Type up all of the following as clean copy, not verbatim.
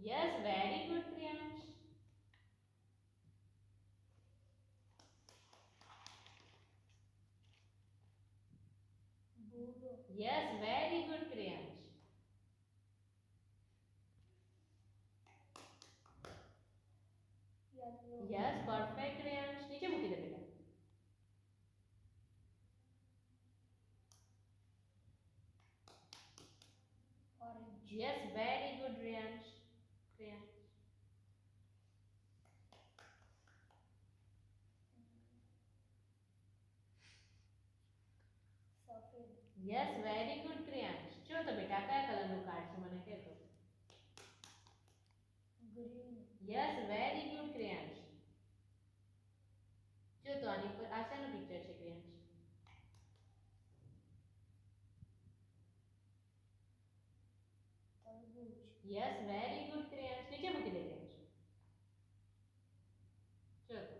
Yes very good Kriyansh. Yes very good Kriyansh. Yes perfect Kriyansh. નીચે મૂકી દે બેટા. Yes very good Kriyansh. Kriyansh. Yes very good Kriyansh. જો તો બેટા કયા કલરનું કાર્ડ છે મને કહેતો. Green. Yes very good Kriyansh. જો તો આની પર આ શેનું પિક્ચર છે ક્રિયાંશ? તરબૂચ. Yes very good Kriyansh. નીચે મૂકી દે ક્રિયાંશ. જો તો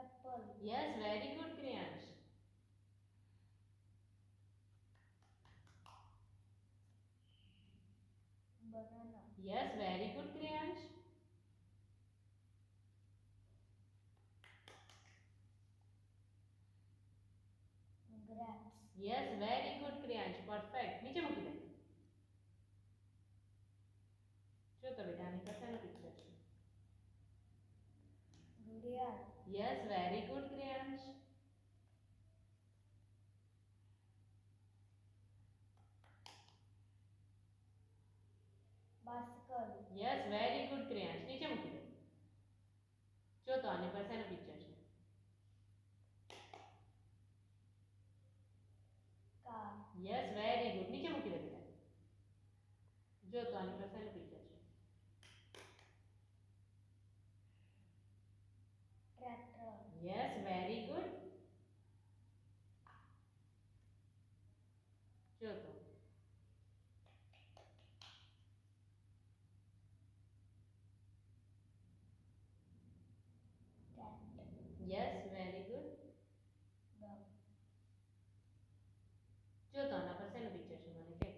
apple. Yes very good Kriyansh. Banana. Yes very good Kriyansh. grapes. Yes very good Kriyansh. Perfect. નીચે મૂકી દે. જો તો બેટા આની પર શેનું પિક્ચર છે? ઘડિયાળ. Yes very good Kriyansh. બાસ્કલ. Yes very good Kriyansh. નીચે મૂકી દે. જો તો આની પર શેનું પિક્ચર છે? કાર. Yes very good. નીચે મૂકી દે બેટા. જો તો આની પર શેનું પિક્ચર છે? ટ્રેક્ટર. Yes very good. જો તો યસ વેરી ગુડ. જો તો આના પર શેનું પિક્ચર છે મને કહે.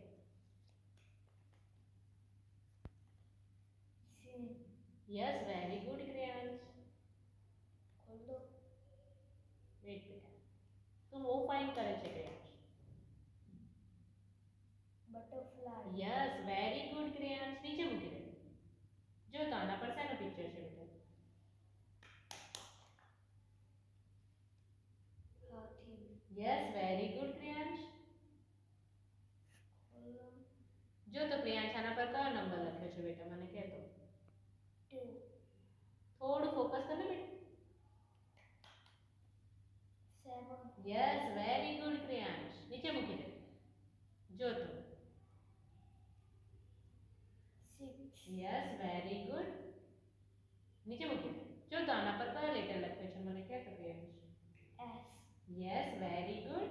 Yes very good Kriyansh. ખોલ દો. વેટ બેટા તું બહુ ફાઇન કરે છે Kriyansh. Butterfly. Yes very good Kriyansh. નીચે મૂકી દે. જો તો આના પર શેનું પિક્ચર છે બેટા? હાથી. Yes very good Kriyansh. જો તો ક્રિયાંશ આના પર કયો નંબર લખ્યો છે બેટા મને કહે તો. 2. થોડું ફોકસ કર ને બેટા. 7. Yes very good Kriyansh. નીચે મૂકી દે. જો તો 6. Yes very good. નીચે મૂકી દે. જો તો આના પર કયો લેટર લખ્યો છે મને કહે તો Kriyansh? S. Yes very good.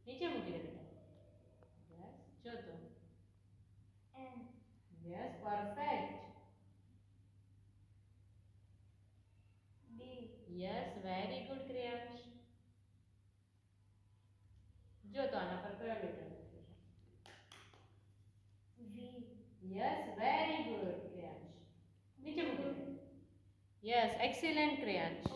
નીચે મૂકી દે બેટા. યસ. જો તો N. Yes perfect. D. Yes very good Kriyansh. જો તો આના પર કયો લેટર લખ્યો છે? V. Yes very good Kriyansh. નીચે મૂકી દે. યસ એક્સીલેન્ટ ક્રિયાંશ.